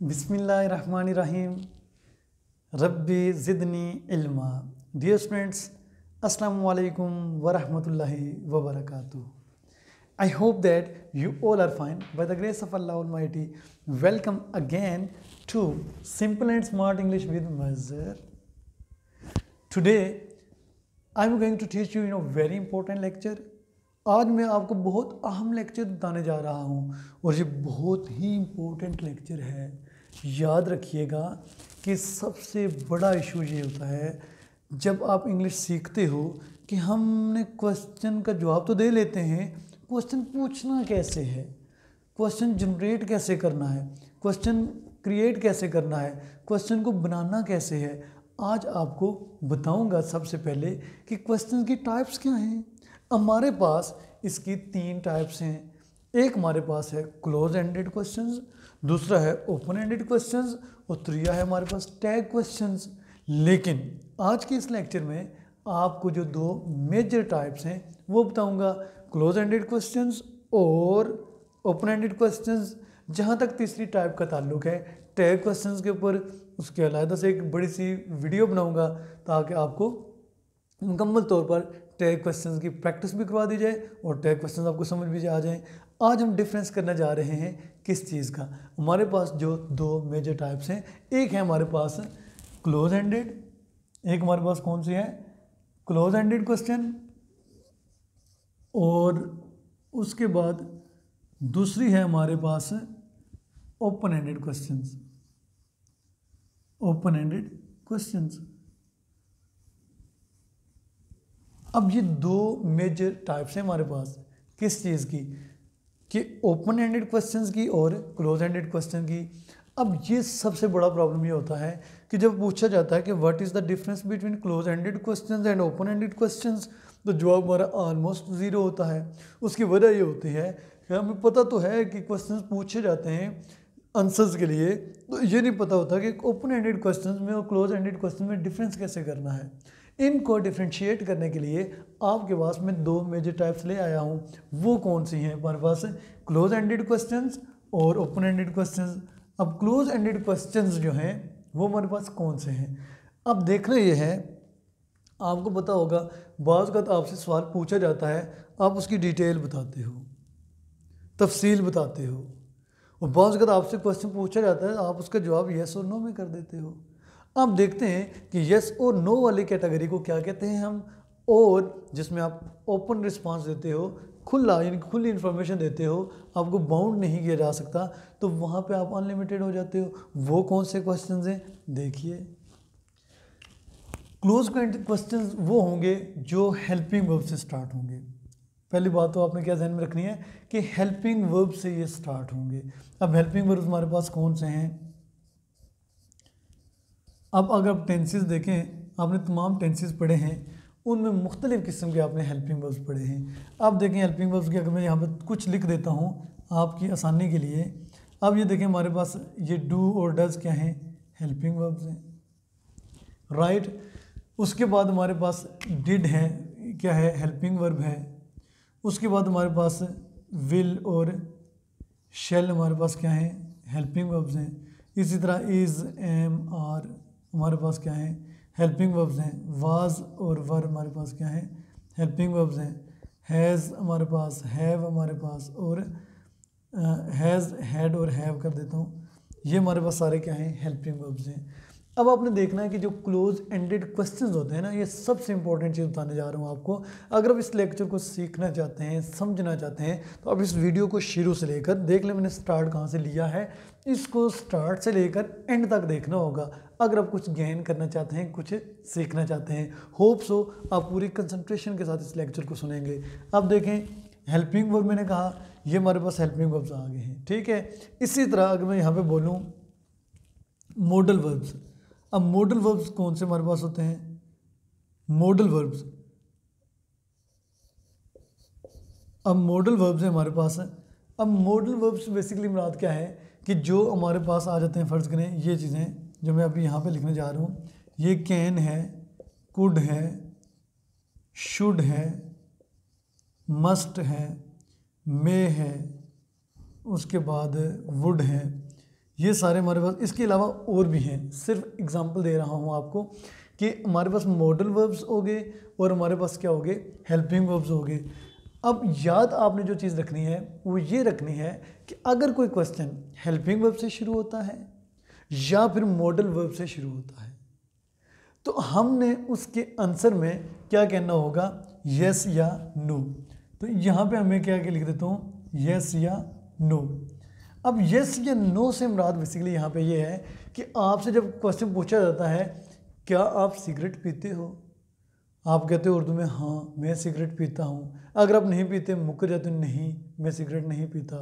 बिस्मिल्लाहिर्रहमानिर्रहीम। रब्बी ज़िदनी इल्मा। Dear students, अस्सलामु अलैकुम वरहमतुल्लाहि वबरकातुहू। I hope that you all are fine. By the grace of Allah Almighty, welcome again to Simple and Smart English with Mazhar. Today, I am going to teach you very important lecture. आज मैं आपको बहुत अहम lecture बताने जा रहा हूँ और ये बहुत ही इम्पोर्टेंट लेक्चर है। याद रखिएगा कि सबसे बड़ा इशू ये होता है जब आप इंग्लिश सीखते हो कि हमने क्वेश्चन का जवाब तो दे लेते हैं, क्वेश्चन पूछना कैसे है, क्वेश्चन जनरेट कैसे करना है, क्वेश्चन क्रिएट कैसे करना है, क्वेश्चन को बनाना कैसे है। आज आपको बताऊंगा सबसे पहले कि क्वेश्चन की टाइप्स क्या हैं। हमारे पास इसकी 3 टाइप्स हैं। एक हमारे पास है क्लोज एंडेड क्वेश्चंस, दूसरा है ओपन एंडेड क्वेश्चंस और तीसरा है हमारे पास टैग क्वेश्चंस। लेकिन आज के इस लेक्चर में आपको जो 2 मेजर टाइप्स हैं वो बताऊंगा, क्लोज एंडेड क्वेश्चंस और ओपन एंडेड क्वेश्चंस। जहाँ तक तीसरी टाइप का ताल्लुक है टैग क्वेश्चंस के ऊपर, उसके अलग से एक बड़ी सी वीडियो बनाऊंगा ताकि आपको मुकम्मल तौर पर टैग क्वेश्चंस की प्रैक्टिस भी करवा दी जाए और टैग क्वेश्चंस आपको समझ भी आ जाएं। आज हम डिफरेंस करने जा रहे हैं किस चीज़ का। हमारे पास जो 2 मेजर टाइप्स हैं, एक है हमारे पास क्लोज एंडेड, एक हमारे पास कौन सी है क्लोज एंडेड क्वेश्चन, और उसके बाद दूसरी है हमारे पास open ended questions. Open ended questions. अब ये 2 मेजर टाइप्स हैं हमारे पास किस चीज़ की, कि ओपन एंडेड क्वेश्चंस की और क्लोज एंडेड क्वेश्चन की। अब ये सबसे बड़ा प्रॉब्लम ये होता है कि जब पूछा जाता है कि what is the difference between close ended questions and open ended questions, तो जवाब हमारा ऑलमोस्ट ज़ीरो होता है। उसकी वजह ये होती है कि हमें पता तो है कि क्वेश्चंस पूछे जाते हैं आंसर्स के लिए, तो ये नहीं पता होता कि ओपन एंडेड क्वेश्चंस में और क्लोज एंडेड क्वेश्चन में डिफरेंस कैसे करना है। इनको डिफ्रेंशिएट करने के लिए आपके पास मैं 2 मेजर टाइप्स ले आया हूँ। वो कौन सी हैं हमारे पास, क्लोज एंडेड क्वेश्चंस और ओपन एंडेड क्वेश्चंस। अब क्लोज एंडेड क्वेश्चंस जो हैं वो हमारे पास कौन से हैं, अब देखना ये है, आपको पता होगा बाज़ वक़्त आपसे सवाल पूछा जाता है, आप उसकी डिटेल बताते हो, तफसील बताते हो, और बाज़ वक़्त आपसे क्वेश्चन पूछा जाता है, आप उसका जवाब येस और नो में कर देते हो। अब देखते हैं कि येस और नो वाली कैटेगरी को क्या कहते हैं हम, और जिसमें आप ओपन रिस्पांस देते हो, खुला यानी खुली इन्फॉर्मेशन देते हो, आपको बाउंड नहीं किया जा सकता, तो वहाँ पे आप अनलिमिटेड हो जाते हो। वो कौन से क्वेश्चंस हैं देखिए। क्लोज क्वेश्चंस वो होंगे जो हेल्पिंग वर्ब से स्टार्ट होंगे। पहली बात तो आपने क्या ध्यान में रखनी है कि हेल्पिंग वर्ब से ये स्टार्ट होंगे। अब हेल्पिंग वर्ब हमारे पास कौन से हैं, अब अगर आप टेंसेस देखें, आपने तमाम टेंसेस पढ़े हैं, उनमें मुख्तलिफ़ किस्म के आपने हेल्पिंग वर्ब्स पढ़े हैं। अब देखें हेल्पिंग वर्ब्स की अगर मैं यहाँ पर कुछ लिख देता हूँ आपकी आसानी के लिए। अब ये देखें हमारे पास ये डू और डज क्या हैं, हेल्पिंग वर्ब्स हैं, राइट। उसके बाद हमारे पास डिड है, क्या है, हेल्पिंग वर्ब है। उसके बाद हमारे पास विल और शेल हमारे पास क्या हैं, हेल्पिंग वर्ब्स हैं। इसी तरह इज़, एम, आर हमारे पास क्या हैं, हेल्पिंग वर्ब्स हैं। वाज और वर हमारे पास क्या हैं, हेल्पिंग वर्ब्स हैं। हैज़ हमारे पास, हैव हमारे पास, और हैज़, हैड और हैव कर देता हूँ, ये हमारे पास सारे क्या हैं, हेल्पिंग वर्ब्स हैं। अब आपने देखना है कि जो क्लोज एंडेड क्वेश्चंस होते हैं ना, ये सबसे इंपॉर्टेंट चीज़ बताने जा रहा हूँ आपको। अगर आप इस लेक्चर को सीखना चाहते हैं, समझना चाहते हैं, तो आप इस वीडियो को शुरू से लेकर देख लें, मैंने स्टार्ट कहाँ से लिया है, इसको स्टार्ट से लेकर एंड तक देखना होगा अगर आप कुछ गेन करना चाहते हैं, कुछ सीखना चाहते हैं। होप सो आप पूरी कंसंट्रेशन के साथ इस लेक्चर को सुनेंगे। अब देखें हेल्पिंग वर्ब, मैंने कहा ये हमारे पास हेल्पिंग वर्ब्स आ गए हैं, ठीक है। इसी तरह अगर मैं यहाँ पे बोलूँ मॉडल वर्ब्स, अब मॉडल वर्ब्स कौन से हमारे पास होते हैं, मॉडल वर्ब्स। अब मॉडल वर्ब्स है हमारे पास। अब मॉडल वर्ब्स बेसिकली मुराद क्या है कि जो हमारे पास आ जाते हैं, फ़र्ज़ करें ये चीज़ें जो मैं अभी यहाँ पे लिखने जा रहा हूँ, ये कैन है, कुड है, शुड है, मस्ट है, मे है, उसके बाद वुड है, ये सारे हमारे पास, इसके अलावा और भी हैं, सिर्फ एग्जांपल दे रहा हूँ आपको कि हमारे पास मॉडल वर्ब्स हो गए और हमारे पास क्या हो गए, हेल्पिंग वर्ब्स हो गए। अब याद आपने जो चीज़ रखनी है वो ये रखनी है कि अगर कोई क्वेश्चन हेल्पिंग वर्ब से शुरू होता है या फिर मॉडल वर्ब से शुरू होता है तो हमने उसके आंसर में क्या कहना होगा, यस या नो। तो यहाँ पे हमें क्या लिख देता हूँ, यस या नो। अब यस या नो से मुराद बेसिकली यहाँ पे ये है कि आपसे जब क्वेश्चन पूछा जाता है क्या आप सिगरेट पीते हो, आप कहते हो उर्दू में हाँ मैं सिगरेट पीता हूँ। अगर आप नहीं पीते मुकर जाते हो नहीं मैं सिगरेट नहीं पीता।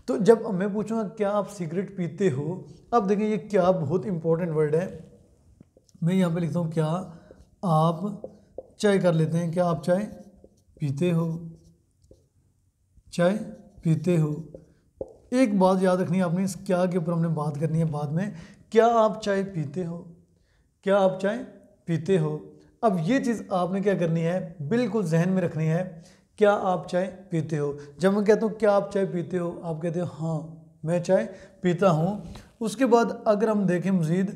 तो जब मैं पूछूँगा क्या आप सिगरेट पीते हो, अब देखें ये क्या बहुत इंपॉर्टेंट वर्ड है। मैं यहाँ पे लिखता हूँ क्या आप चाय कर लेते हैं, क्या आप चाय पीते हो, चाय पीते हो। एक बात याद रखनी है आपने, इस क्या के ऊपर हमने बात करनी है बाद में, क्या आप चाय पीते हो, क्या आप चाय पीते हो। अब ये चीज़ आपने क्या करनी है, बिल्कुल जहन में रखनी है, क्या आप चाय पीते हो। जब मैं कहता हूँ क्या आप चाय पीते हो, आप कहते हो हाँ मैं चाय पीता हूँ। उसके बाद अगर हम देखें मज़ीद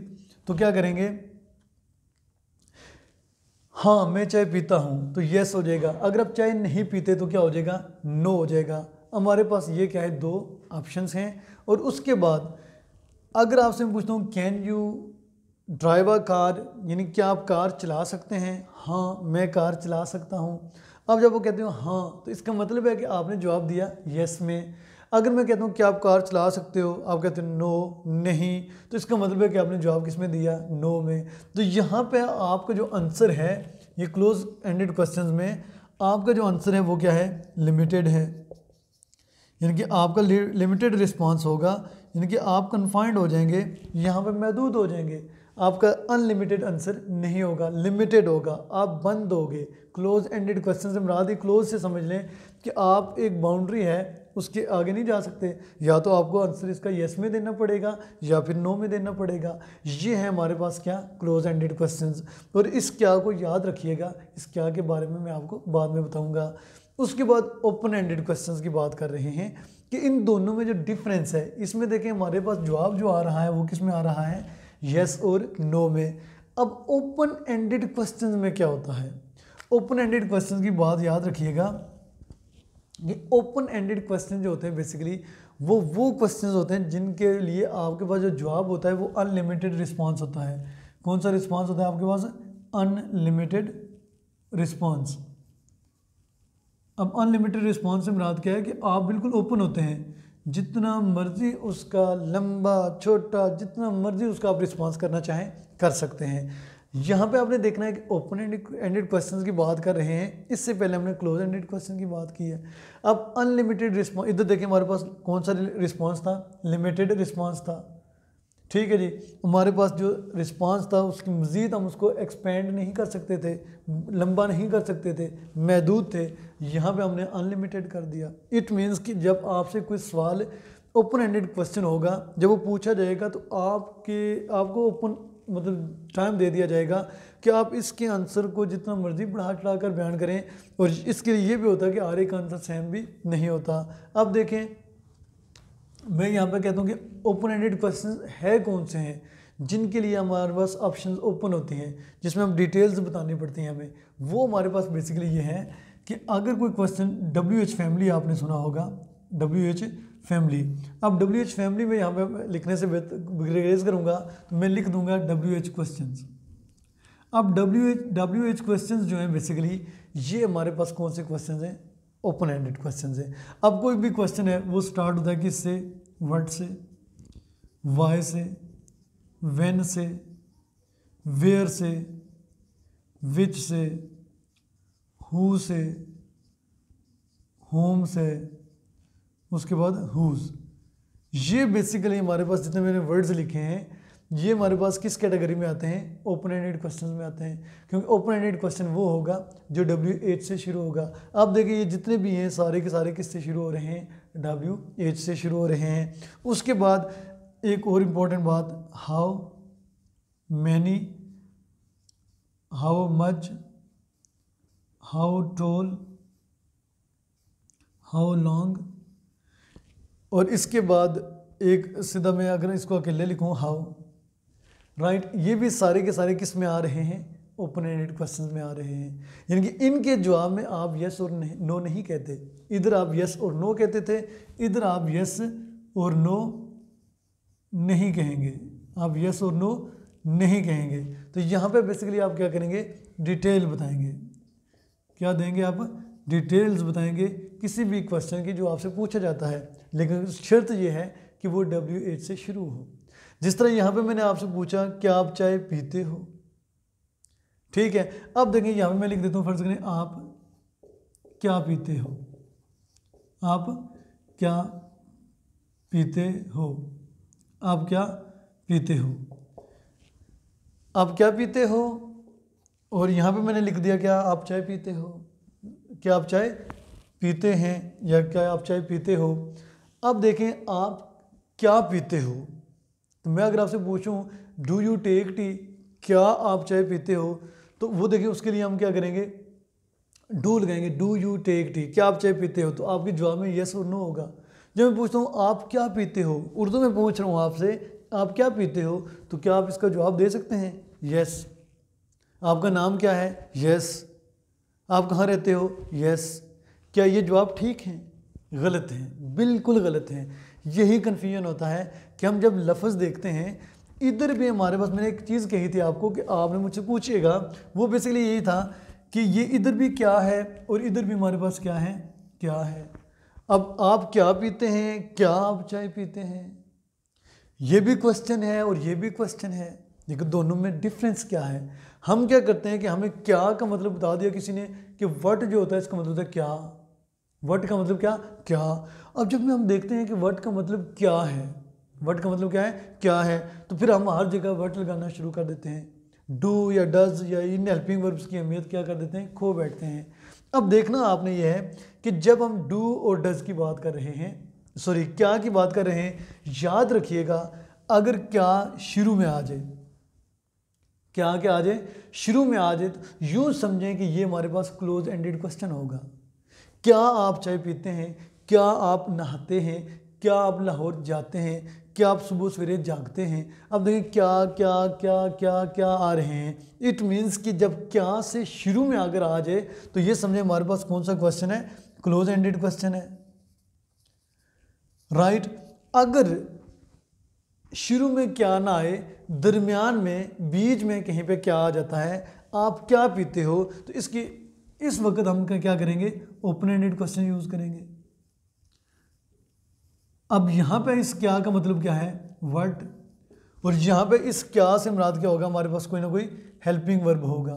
तो क्या करेंगे, हाँ मैं चाय पीता हूँ तो यस हो जाएगा। अगर आप चाय नहीं पीते तो क्या हो जाएगा, नो हो जाएगा। हमारे पास ये क्या है, दो ऑप्शंस हैं। और उसके बाद अगर आपसे मैं पूछता हूँ can you drive a car, यानी क्या आप कार चला सकते हैं, हाँ मैं कार चला सकता हूँ। अब जब वो कहते हो हाँ तो इसका मतलब है कि आपने जवाब दिया यस में। अगर मैं कहता हूँ क्या आप कार चला सकते हो, आप कहते हो नो नहीं, तो इसका मतलब है कि आपने जवाब किस में दिया, नो में। तो यहाँ पे आपका जो आंसर है ये क्लोज एंडेड क्वेश्चंस में आपका जो आंसर है वो क्या है, लिमिटेड है। यानी कि आपका लिमिटेड रिस्पांस होगा, यानी कि आप कन्फाइंड हो जाएंगे, यहाँ पे महदूद हो जाएंगे। आपका अनलिमिटेड आंसर नहीं होगा, लिमिटेड होगा, आप बंद होगे। क्लोज एंडेड क्वेश्चन से मुराद ही क्लोज से समझ लें कि आप एक बाउंड्री है उसके आगे नहीं जा सकते। या तो आपको आंसर इसका येस में देना पड़ेगा या फिर नो में देना पड़ेगा। ये है हमारे पास क्या, क्लोज एंडेड क्वेश्चंस। और इस क्या को याद रखिएगा, इस क्या के बारे में मैं आपको बाद में बताऊँगा। उसके बाद ओपन एंडेड क्वेश्चंस की बात कर रहे हैं कि इन दोनों में जो डिफरेंस है, इसमें देखें हमारे पास जवाब जो आ रहा है वो किस में आ रहा है, यस और नो में। अब ओपन एंडेड क्वेश्चंस में क्या होता है, ओपन एंडेड क्वेश्चंस की बात याद रखिएगा। ये ओपन एंडेड क्वेश्चन जो होते हैं बेसिकली वो क्वेश्चंस होते हैं जिनके लिए आपके पास जो जवाब होता है वो अनलिमिटेड रिस्पांस होता है। कौन सा रिस्पांस होता है आपके पास, अनलिमिटेड रिस्पांस। अब अनलिमिटेड रिस्पांस से मुराद क्या है कि आप बिल्कुल ओपन होते हैं, जितना मर्जी उसका लंबा छोटा जितना मर्जी उसका आप रिस्पांस करना चाहें कर सकते हैं। यहाँ पे आपने देखना है कि ओपन एंडेड क्वेश्चंस की बात कर रहे हैं, इससे पहले हमने क्लोज एंडेड क्वेश्चन की बात की है। अब अनलिमिटेड रिस्पांस, इधर देखिए हमारे पास कौन सा रिस्पांस था, लिमिटेड रिस्पांस था, ठीक है जी। हमारे पास जो रिस्पांस था उसकी मज़ीद हम उसको एक्सपेंड नहीं कर सकते थे, लंबा नहीं कर सकते थे, महदूद थे। यहाँ पे हमने अनलिमिटेड कर दिया। इट मीन्स कि जब आपसे कोई सवाल ओपन एंडेड क्वेश्चन होगा, जब वो पूछा जाएगा तो आपको ओपन मतलब टाइम दे दिया जाएगा कि आप इसके आंसर को जितना मर्जी बढ़ा चढ़ा कर बयान करें। और इसके लिए ये भी होता है कि हर एक आंसर सेम भी नहीं होता। अब देखें मैं यहाँ पे कहता हूँ कि ओपन एंडेड क्वेश्चन है कौन से हैं जिनके लिए हमारे पास ऑप्शंस ओपन होती हैं, जिसमें हम डिटेल्स बतानी पड़ती हैं हमें। वो हमारे पास बेसिकली ये है कि अगर कोई क्वेश्चन WH फैमिली आपने सुना होगा, WH फैमिली। अब WH फैमिली में यहाँ पे लिखने से रेज करूँगा तो मैं लिख दूंगा WH क्वेश्चंस। अब WH क्वेश्चंस जो हैं बेसिकली ये हमारे पास कौन से क्वेश्चंस हैं, ओपन एंडेड क्वेश्चंस है। अब कोई भी क्वेश्चन है वो स्टार्ट होता है किससे, व्हाट से, वाई से, व्हेन से, वेयर से, विच से, हु से, होम से, उसके बाद हुज। ये बेसिकली हमारे पास जितने मैंने वर्ड्स लिखे हैं ये हमारे पास किस कैटेगरी में आते हैं, ओपन एंडेड क्वेश्चंस में आते हैं। क्योंकि ओपन एंडेड क्वेश्चन वो होगा जो WH से शुरू होगा। आप देखिए ये जितने भी हैं सारे के सारे किससे शुरू हो रहे हैं, WH से शुरू हो रहे हैं। उसके बाद एक और इम्पोर्टेंट बात, how many, how much, how tall, how long. और इसके बाद एक सीधा मैं अगर इसको अकेले लिखूँ हाउ, राइट, ये भी सारे के सारे किस में आ रहे हैं, ओपन एंडेड क्वेश्चंस में आ रहे हैं। यानी कि इनके जवाब में आप यस और नो नहीं कहते, इधर आप यस और नो कहते थे, इधर आप यस और नो नहीं कहेंगे, आप यस और नो नहीं कहेंगे। तो यहाँ पे बेसिकली आप क्या करेंगे, डिटेल बताएंगे। क्या देंगे आप, डिटेल्स बताएंगे किसी भी क्वेश्चन की जो आपसे पूछा जाता है, लेकिन शर्त ये है कि वो WH से शुरू हो। जिस तरह यहाँ पे मैंने आपसे पूछा क्या आप चाय पीते हो, ठीक है। अब देखिए यहाँ पे मैं लिख देता हूँ, फर्ज करें आप क्या पीते हो, आप क्या पीते हो, आप क्या पीते हो, आप क्या पीते हो, और यहाँ पे मैंने लिख दिया क्या आप चाय पीते हो, क्या आप चाय पीते हैं या क्या आप चाय पीते हो। अब देखें आप क्या पीते हो, तो मैं अगर आपसे पूछूं डू यू टेक टी, क्या आप चाय पीते हो, तो वो देखिए उसके लिए हम क्या करेंगे, डू लगाएंगे, डू यू टेक टी, क्या आप चाय पीते हो, तो आपके जवाब में यस और नो होगा। जब मैं पूछता हूँ आप क्या पीते हो, उर्दू में पूछ रहा हूँ आपसे आप क्या पीते हो, तो क्या आप इसका जवाब दे सकते हैं, यस। आपका नाम क्या है, यस। आप कहाँ रहते हो, यस। क्या ये जवाब ठीक हैं, गलत हैं, बिल्कुल गलत हैं। यही कन्फ्यूजन होता है कि हम जब लफ्ज़ देखते हैं, इधर भी हमारे पास, मैंने एक चीज़ कही थी आपको कि आपने मुझसे पूछिएगा, वो बेसिकली यही था कि ये इधर भी क्या है और इधर भी हमारे पास क्या है, क्या है। अब आप क्या पीते हैं, क्या आप चाय पीते हैं, ये भी क्वेश्चन है और ये भी क्वेश्चन है, लेकिन दोनों में डिफरेंस क्या है। हम क्या करते हैं कि हमें क्या का मतलब बता दिया किसी ने कि वट जो होता है इसका मतलब होता है क्या, वट का मतलब क्या, क्या। अब जब हम देखते हैं कि वट का मतलब क्या है, वट का मतलब क्या है, क्या है, तो फिर हम हर जगह वट लगाना शुरू कर देते हैं, डू या डज या इन हेल्पिंग वर्ब्स की अहमियत क्या कर देते हैं, खो बैठते हैं। अब देखना आपने ये है कि जब हम डू और डज की बात कर रहे हैं, सॉरी क्या की बात कर रहे हैं, याद रखिएगा अगर क्या शुरू में आ जाए, क्या क्या आ जाए, शुरू में आ जाए, तो यूँ समझें कि ये हमारे पास क्लोज एंडेड क्वेश्चन होगा। क्या आप चाय पीते हैं, क्या आप नहाते हैं, क्या आप लाहौर जाते हैं, क्या आप सुबह सवेरे जागते हैं। अब देखें क्या क्या क्या क्या क्या आ रहे हैं, इट मीन्स कि जब क्या से शुरू में अगर आ जाए तो ये समझे हमारे पास कौन सा क्वेश्चन है, क्लोज एंडेड क्वेश्चन है, राइट। अगर शुरू में क्या ना आए, दरमियान में बीच में कहीं पे क्या आ जाता है, आप क्या पीते हो, तो इसकी इस वक्त हम क्या करेंगे, ओपन एंडेड क्वेश्चन यूज करेंगे। अब यहाँ पे इस क्या का मतलब क्या है, व्हाट, और यहाँ पे इस क्या से मुराद क्या होगा, हमारे पास कोई ना कोई हेल्पिंग वर्ब होगा।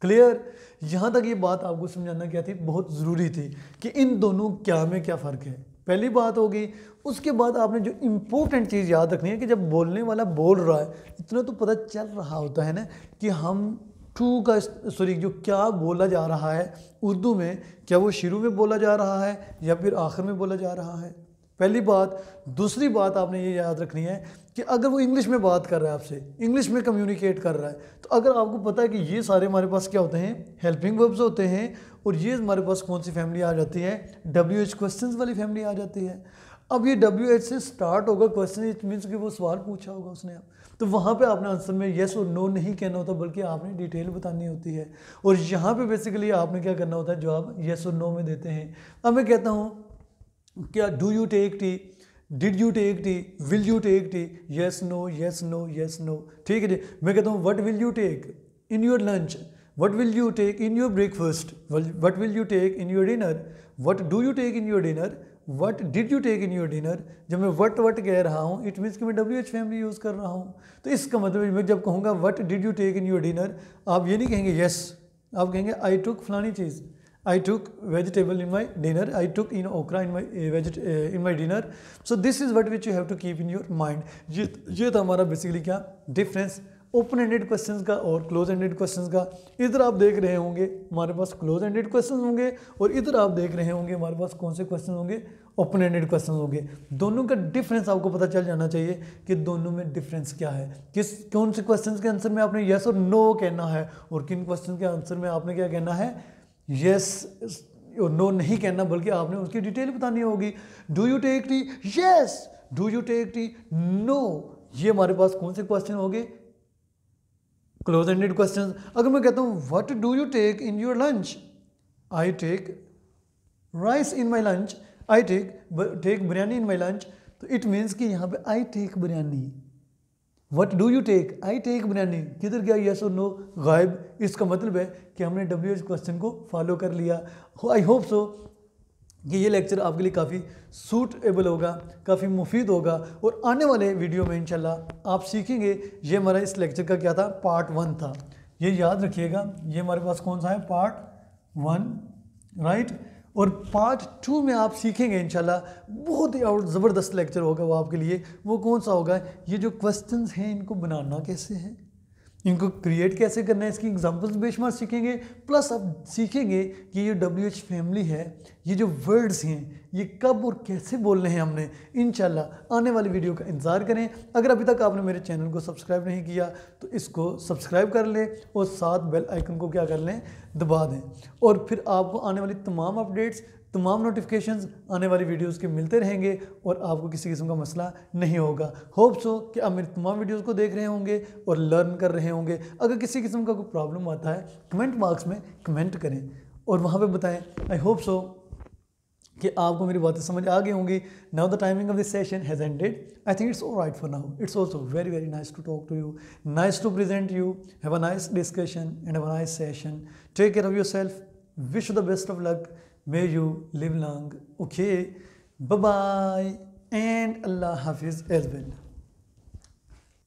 क्लियर, यहाँ तक ये बात आपको समझाना क्या थी, बहुत ज़रूरी थी कि इन दोनों क्या में क्या फ़र्क है, पहली बात होगी। उसके बाद आपने जो इम्पोर्टेंट चीज़ याद रखनी है कि जब बोलने वाला बोल रहा है, इतना तो पता चल रहा होता है ना कि हम टू का, सॉरी जो क्या बोला जा रहा है उर्दू में, क्या वो शुरू में बोला जा रहा है या फिर आखिर में बोला जा रहा है, पहली बात। दूसरी बात आपने ये याद रखनी है कि अगर वो इंग्लिश में बात कर रहा है आपसे, इंग्लिश में कम्युनिकेट कर रहा है, तो अगर आपको पता है कि ये सारे हमारे पास क्या होते हैं, हेल्पिंग वर्ब्स होते हैं, और ये हमारे पास कौन सी फैमिली आ जाती है, WH क्वेश्चंस वाली फैमिली आ जाती है। अब ये WH से स्टार्ट होगा क्वेश्चन, इट मीन्स कि वो सवाल पूछा होगा उसने, तो वहाँ पे आपने आंसर में येस और नो नहीं कहना होता, बल्कि आपने डिटेल बतानी होती है। और यहाँ पे बेसिकली आपने क्या करना होता है, जवाब येस और नो में देते हैं। अब मैं कहता हूँ क्या, do you take tea, did you take tea, will you take tea, yes no yes no yes no, ठीक है जी। मैं कहता हूँ what will you take in your lunch, what will you take in your breakfast, what will you take in your dinner, what do you take in your dinner, what did you take in your dinner. जब मैं what कह रहा हूँ, it means कि मैं WH family use कर रहा हूँ। तो इसका मतलब मैं जब कहूँगा what did you take in your dinner, आप ये नहीं कहेंगे येस, आप कहेंगे आई टुक फलानी चीज़, I took vegetable in my dinner, I took okra in my dinner. So this is what which you have to keep in your mind. ये था हमारा बेसिकली क्या डिफरेंस ओपन एंडेड क्वेश्चंस का और क्लोज एंडेड क्वेश्चंस का। इधर आप देख रहे होंगे हमारे पास क्लोज एंडेड क्वेश्चंस होंगे, और इधर आप देख रहे होंगे हमारे पास कौन से क्वेश्चन होंगे, ओपन एंडेड क्वेश्चन होंगे। दोनों का डिफरेंस आपको पता चल जाना चाहिए कि दोनों में डिफरेंस क्या है, कौन से क्वेश्चन के आंसर में आपने येस और नो कहना है, और किन क्वेश्चन के आंसर में आपने क्या कहना है, यस और नो नहीं कहना, बल्कि आपने उसकी डिटेल बतानी होगी। Do you take tea, yes. Do you take tea? No. ये हमारे पास कौन से क्वेश्चन हो गए? Close ended question. अगर मैं कहता हूँ what do you take in your lunch? I take rice in my lunch, I take biryani in my lunch, तो इट मीन्स कि यहाँ पे I take biryani. What do you take? I take biryani. किधर गया येस और नो? गायब। इसका मतलब है कि हमने WH क्वेश्चन को फॉलो कर लिया। आई होप सो कि ये लेक्चर आपके लिए काफ़ी सूटेबल होगा, काफ़ी मुफीद होगा, और आने वाले वीडियो में इंशाल्लाह आप सीखेंगे। ये हमारा इस लेक्चर का क्या था? पार्ट 1 था। ये याद रखिएगा, ये हमारे पास कौन सा है? Part 1, right. और पार्ट 2 में आप सीखेंगे इंशाल्लाह, बहुत ही और ज़बरदस्त लेक्चर होगा वो आपके लिए। वो कौन सा होगा? ये जो क्वेश्चंस हैं इनको बनाना कैसे है, इनको क्रिएट कैसे करना है, इसकी एग्जांपल्स बेशुमार सीखेंगे। प्लस आप सीखेंगे कि ये WH फैमिली है, ये जो वर्ड्स हैं ये कब और कैसे बोलने हैं हमने। इंशाल्लाह आने वाली वीडियो का इंतज़ार करें। अगर अभी तक आपने मेरे चैनल को सब्सक्राइब नहीं किया तो इसको सब्सक्राइब कर लें और साथ बेल आइकन को क्या कर लें? दबा दें। और फिर आपको आने वाली तमाम अपडेट्स, तमाम नोटिफिकेशंस आने वाली वीडियोस के मिलते रहेंगे और आपको किसी किस्म का मसला नहीं होगा। होप सो कि आप मेरी तमाम वीडियोस को देख रहे होंगे और लर्न कर रहे होंगे। अगर किसी किस्म का कोई प्रॉब्लम आता है कमेंट बॉक्स में कमेंट करें और वहाँ पे बताएं। आई होप सो कि आपको मेरी बातें समझ आ गई होंगी। Now the timing of this session has ended. I think it's alright for now. It's also very very nice to talk to you, nice to present you. Have a nice discussion and have a nice session. Take care of yourself, wish you the best of luck, may you live long. Okay, bye bye and Allah Hafiz as well.